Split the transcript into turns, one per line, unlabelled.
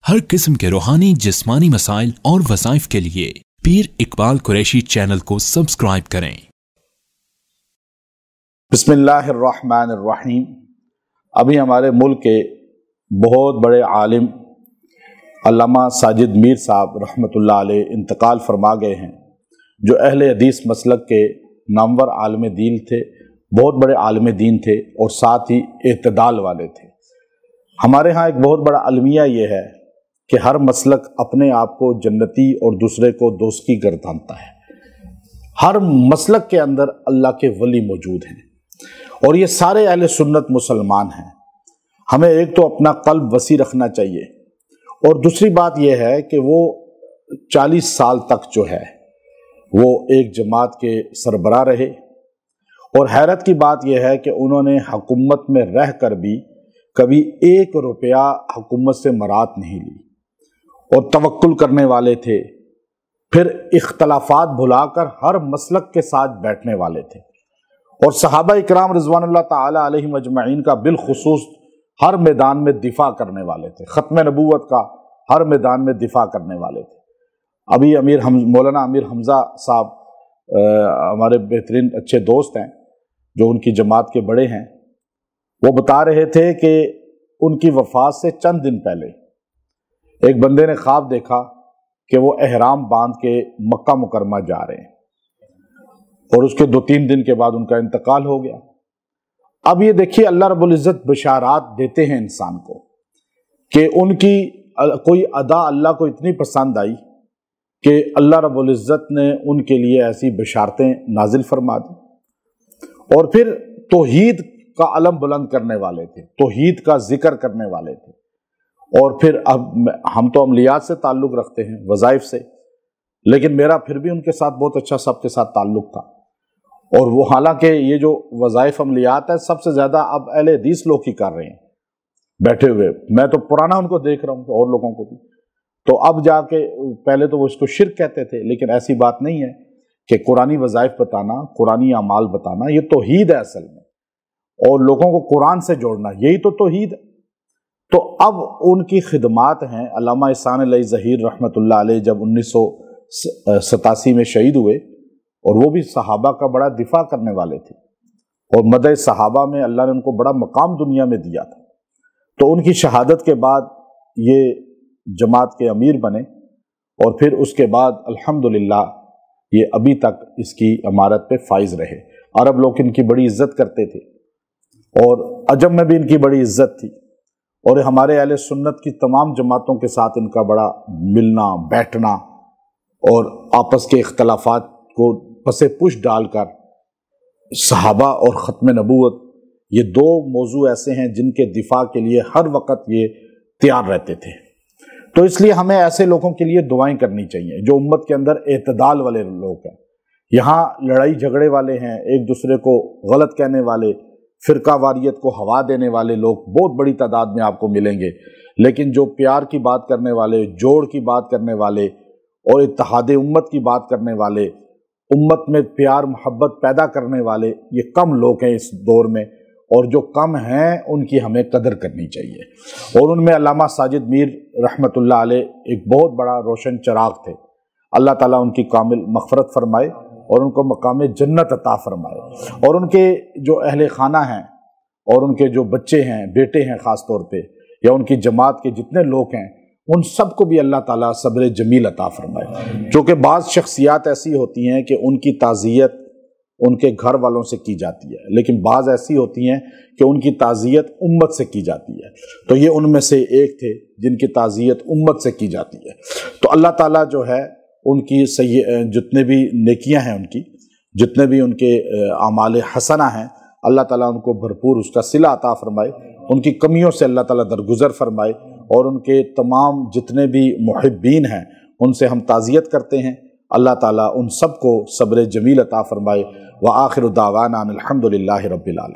हर किस्म के रूहानी जिस्मानी मसाइल और वज़ाइफ के लिए पीर इकबाल कुरैशी चैनल को सब्सक्राइब करें।
बिस्मिल्लाहिर्रहमानिर्रहीम। अभी हमारे मुल्क के बहुत बड़े आलिम अल्लामा साजिद मीर साहब रहमतुल्लाह अलैह इंतकाल फरमा गए हैं, जो अहले हदीस मसलक के नामवर आलिम दीन थे, बहुत बड़े आलिम दीन थे और साथ ही इत्तेदाल वाले थे। हमारे यहाँ एक बहुत बड़ा अलमिया ये है कि हर मसलक अपने आप को जन्नती और दूसरे को दोस्त की गर्दानता है। हर मसलक के अंदर अल्लाह के वली मौजूद हैं और ये सारे अहले सुन्नत मुसलमान हैं। हमें एक तो अपना कल्ब वसी रखना चाहिए और दूसरी बात यह है कि वो 40 साल तक जो है वो एक जमात के सरबराह रहे और हैरत की बात यह है कि उन्होंने हुकूमत में रह कर भी कभी 1 रुपया हुकूमत से मरात नहीं ली और तवक्कुल करने वाले थे। फिर इख्तलाफात भुलाकर हर मसलक के साथ बैठने वाले थे और सहाबा इकराम रिज़वानुल्लाह ताला अलैहिम अजमईन का बिलखुसूस हर मैदान में दिफा करने वाले थे। ख़त्म नबूवत का हर मैदान में दिफा करने वाले थे। अभी मौलाना अमीर हमज़ा साहब हमारे बेहतरीन अच्छे दोस्त हैं, जो उनकी जमात के बड़े हैं, वो बता रहे थे कि उनकी वफ़ात से चंद दिन पहले एक बंदे ने ख्वाब देखा कि वो एहराम बांध के मक्का मुकरमा जा रहे हैं और उसके 2-3 दिन के बाद उनका इंतकाल हो गया। अब ये देखिए, अल्लाह रब्बुल इज़्ज़त बशारात देते हैं इंसान को कि उनकी कोई अदा अल्लाह को इतनी पसंद आई कि अल्लाह रब्बुल इज़्ज़त ने उनके लिए ऐसी बशारतें नाजिल फरमा दी और फिर तौहीद का अलम बुलंद करने वाले थे, तौहीद का जिक्र करने वाले थे। और फिर अब हम तो अमलियात से ताल्लुक़ रखते हैं, वज़ाइफ से, लेकिन मेरा फिर भी उनके साथ बहुत अच्छा सबके साथ ताल्लुक़ था। और वो हालांकि ये जो वज़ाइफ अमलियात है सबसे ज़्यादा अब अहले हदीस लोग ही कर रहे हैं बैठे हुए। मैं तो पुराना उनको देख रहा हूँ और लोगों को भी, तो अब जाके पहले तो वो इसको शिर्क कहते थे, लेकिन ऐसी बात नहीं है कि कुरानी वज़ाइफ बताना, कुरानी अमाल बताना, ये तौहीद है असल में, और लोगों को कुरान से जोड़ना, यही तो तौहीद है। तो अब उनकी खिदमात हैं। अल्लामा इहसान अली ज़हीर रहमतुल्लाह अलैह जब 1987 में शहीद हुए, और वो भी सहाबा का बड़ा दिफा करने वाले थे और मदह सहाबा में अल्लाह ने उनको बड़ा मकाम दुनिया में दिया था। तो उनकी शहादत के बाद ये जमात के अमीर बने और फिर उसके बाद अल्हम्दुलिल्लाह ये अभी तक इसकी इमारत पे फाइज रहे। अरब लोग इनकी बड़ी इज्जत करते थे और अजम में भी इनकी बड़ी इज्जत थी और हमारे अहले सुन्नत की तमाम जमातों के साथ इनका बड़ा मिलना बैठना और आपस के इख्तलाफात को पसे पुश डालकर सहाबा और ख़त्म नबूवत, ये 2 मौजू ऐसे हैं जिनके दिफा के लिए हर वक्त ये तैयार रहते थे। तो इसलिए हमें ऐसे लोगों के लिए दुआएं करनी चाहिए जो उम्मत के अंदर एतदाल वाले लोग हैं। यहाँ लड़ाई झगड़े वाले हैं, एक दूसरे को गलत कहने वाले, फ़िरका वारियत को हवा देने वाले लोग बहुत बड़ी तादाद में आपको मिलेंगे, लेकिन जो प्यार की बात करने वाले, जोड़ की बात करने वाले और इत्तेहाद उम्मत की बात करने वाले, उम्मत में प्यार मोहब्बत पैदा करने वाले, ये कम लोग हैं इस दौर में, और जो कम हैं उनकी हमें कदर करनी चाहिए। और उनमें अल्लामा साजिद मीर रहमतुल्लाह अलैह एक बहुत बड़ा रोशन चिराग थे। अल्लाह ताला उनकी कामिल मग़फ़रत फरमाए और उनको मकाम जन्नत अता फरमाए। और उनके जो अहले खाना हैं और उनके जो बच्चे हैं, बेटे हैं ख़ास तौर पे, या उनकी जमात के जितने लोग हैं, उन सब को भी अल्लाह ताला सब्र जमील अता फरमाए। चूँकि बाज़ शख्सियात ऐसी होती हैं कि उनकी ताज़ियत उनके घर वालों से की जाती है, लेकिन बाज़ ऐसी होती हैं कि उनकी ताज़ियत उम्मत से की जाती है। तो ये उनमें से एक थे जिनकी ताज़ियत उम्मत से की जाती है। तो अल्लाह ताला जो है उनकी सही जितने भी नेकियां हैं, उनकी जितने भी उनके आमाल हसना हैं, अल्लाह ताला उनको भरपूर उसका सिला अता फरमाए, उनकी कमियों से अल्लाह ताला दरगुजर फरमाए। और उनके तमाम जितने भी मुहिब्बीन हैं उनसे हम ताज़ियत करते हैं। अल्लाह ताला उन सब को सब्र जमील अता फरमाए। व आखिर दावाना अनिल हम्दुलिल्लाहि रब्बिल आलमीन।